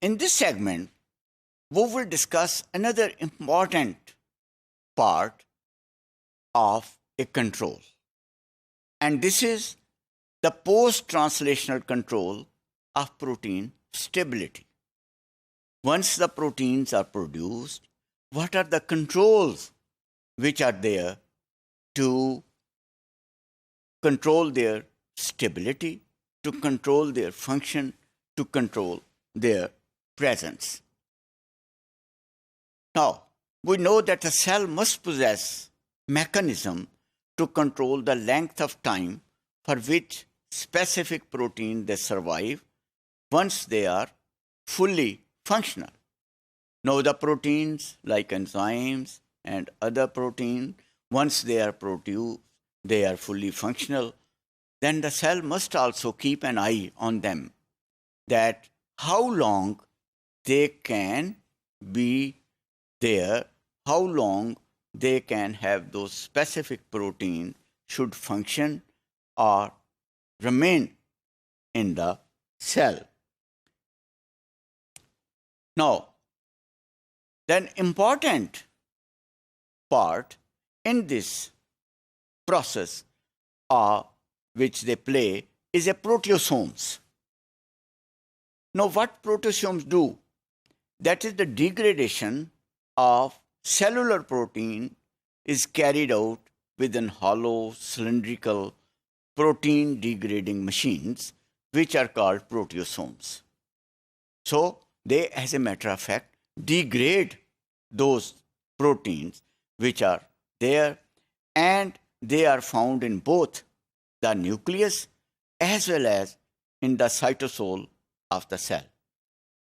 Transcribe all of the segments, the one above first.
In this segment, we will discuss another important part of a control. And this is the post-translational control of protein stability. Once the proteins are produced, what are the controls which are there to control their stability, to control their function, to control their presence? Now, we know that a cell must possess mechanism to control the length of time for which specific protein they survive once they are fully functional. Now, the proteins like enzymes and other proteins, once they are produced, they are fully functional, then the cell must also keep an eye on them, that how long they can be there, how long they can have those specific proteins should function or remain in the cell. Now, then important part in this process which they play is a proteasomes. Now, what proteasomes do? That is the degradation of cellular protein is carried out within hollow cylindrical protein degrading machines which are called proteasomes. So, they, as a matter of fact, degrade those proteins which are there, and they are found in both the nucleus as well as in the cytosol of the cell.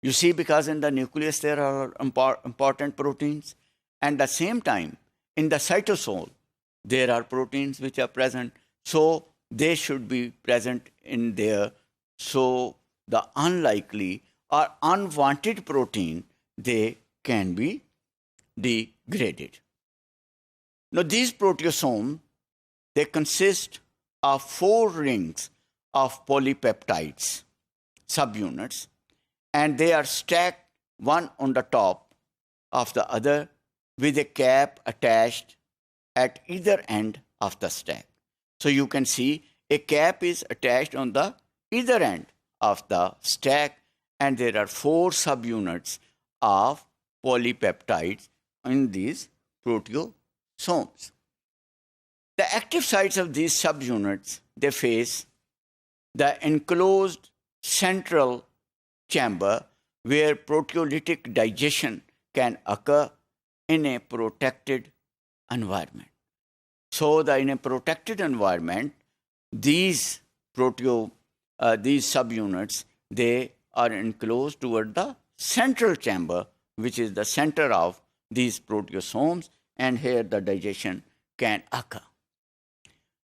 You see, because in the nucleus there are important proteins, and at the same time in the cytosol there are proteins which are present, so they should be present in there, so the unlikely or unwanted protein, they can be degraded. Now, these proteasomes, they consist of 4 rings of polypeptides, subunits, and they are stacked one on the top of the other with a cap attached at either end of the stack. So you can see a cap is attached on the either end of the stack, and there are 4 subunits of polypeptides in these proteasomes. The active sites of these subunits, they face the enclosed central chamber where proteolytic digestion can occur in a protected environment. So, in a protected environment, these subunits, they are enclosed toward the central chamber, which is the center of these proteasomes, and here the digestion can occur.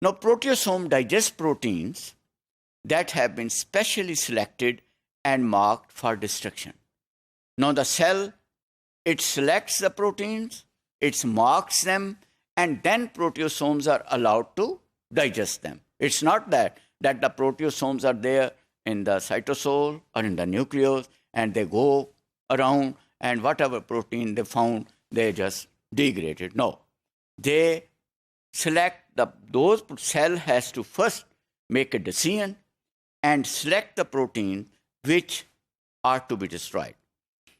Now, proteasome digest proteins that have been specially selected and marked for destruction. Now, the cell, it selects the proteins, it marks them, and then proteasomes are allowed to digest them. It's not that the proteasomes are there in the cytosol or in the nucleus, and they go around, and whatever protein they found, they just degrade it. No. They select those cell has to first make a decision and select the protein which are to be destroyed.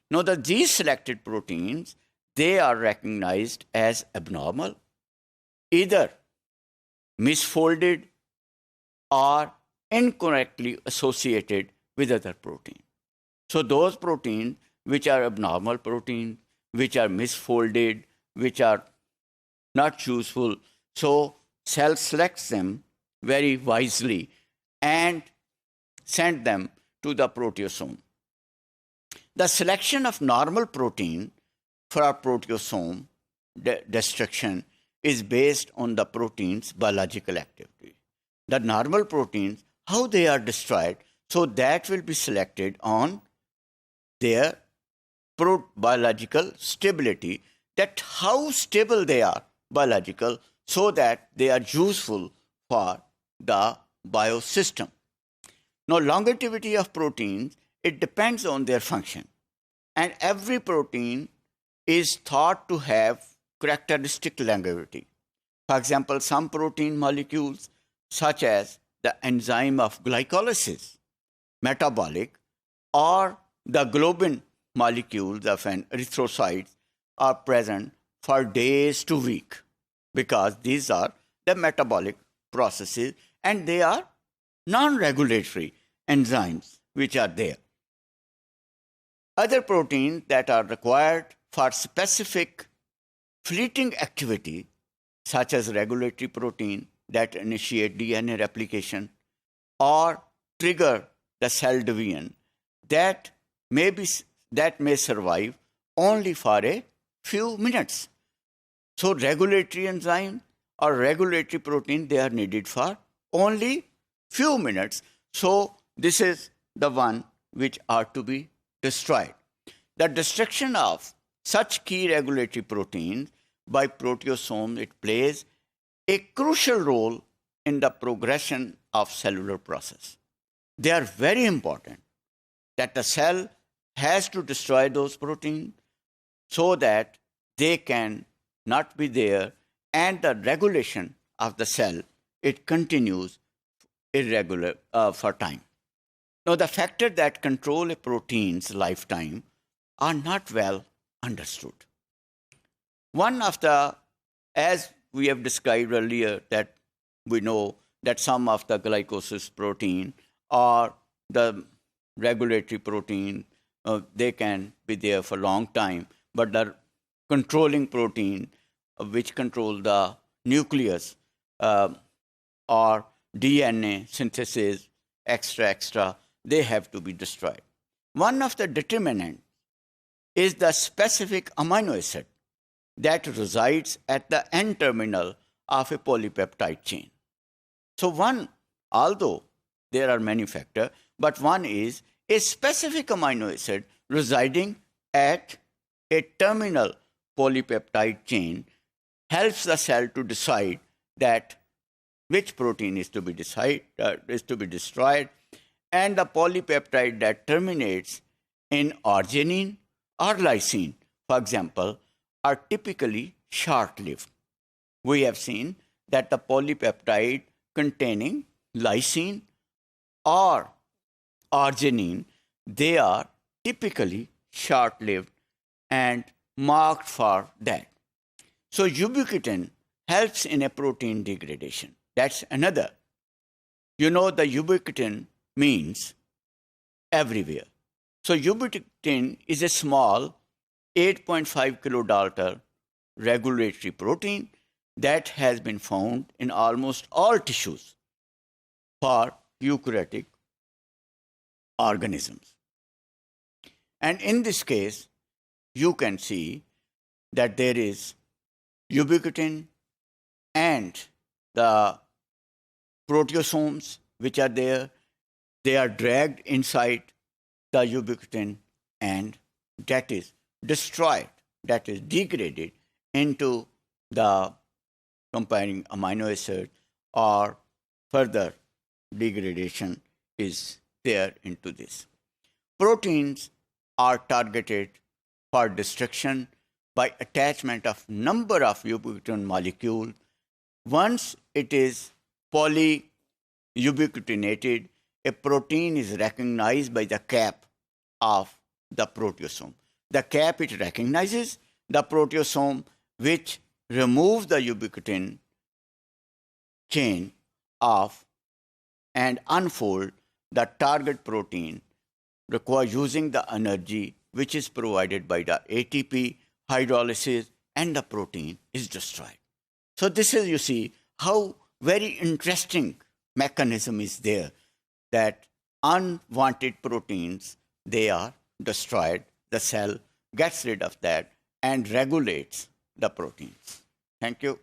Now, these selected proteins, they are recognized as abnormal, either misfolded or incorrectly associated with other proteins. So those proteins which are abnormal proteins, which are misfolded, which are not useful, so cell selects them very wisely and send them to the proteasome. The selection of normal protein for our proteasome destruction is based on the protein's biological activity. The normal proteins, how they are destroyed, so that will be selected on their biological stability, that how stable they are biological, so that they are useful for the biosystem. Now, longevity of proteins, it depends on their function. And every protein is thought to have characteristic longevity. For example, some protein molecules, such as the enzyme of glycolysis, metabolic, or the globin molecules of an erythrocyte, are present for days to weeks, because these are the metabolic processes and they are non-regulatory enzymes which are there. Other proteins that are required for specific fleeting activity, such as regulatory protein that initiate DNA replication or trigger the cell division, that may survive only for a few minutes. So regulatory enzyme or regulatory protein, they are needed for only few minutes. So this is the one which are to be destroyed. The destruction of such key regulatory proteins by proteasomes, it plays a crucial role in the progression of cellular process. They are very important that the cell has to destroy those proteins so that they can not be there, and the regulation of the cell, it continues irregular for time. Now, the factors that control a protein's lifetime are not well understood. One of the, as we have described earlier, that we know that some of the glycolysis protein or the regulatory protein, they can be there for a long time, but the controlling protein which control the nucleus or DNA synthesis, extra, they have to be destroyed. One of the determinants is the specific amino acid that resides at the end terminal of a polypeptide chain. So one, although there are many factors, but one is a specific amino acid residing at a terminal polypeptide chain helps the cell to decide that which protein is to be destroyed, and the polypeptide that terminates in arginine or lysine, for example, are typically short-lived. We have seen that the polypeptide containing lysine or arginine, they are typically short-lived and marked for that. So ubiquitin helps in a protein degradation. That's another. You know, the ubiquitin means everywhere. So ubiquitin is a small 8.5 kilodalton regulatory protein that has been found in almost all tissues for eukaryotic organisms. And in this case, you can see that there is ubiquitin and the proteasomes which are there, they are dragged inside the ubiquitin and that is destroyed, that is degraded into the combining amino acid, or further degradation is there into this. Proteins are targeted for destruction by attachment of number of ubiquitin molecules. Once it is polyubiquitinated, a protein is recognized by the cap of the proteasome. The cap, it recognizes the proteasome, which removes the ubiquitin chain off and unfold the target protein using the energy which is provided by the ATP hydrolysis, and the protein is destroyed. So this is, you see, how very interesting mechanism is there, that unwanted proteins, they are destroyed. The cell gets rid of that and regulates the proteins. Thank you.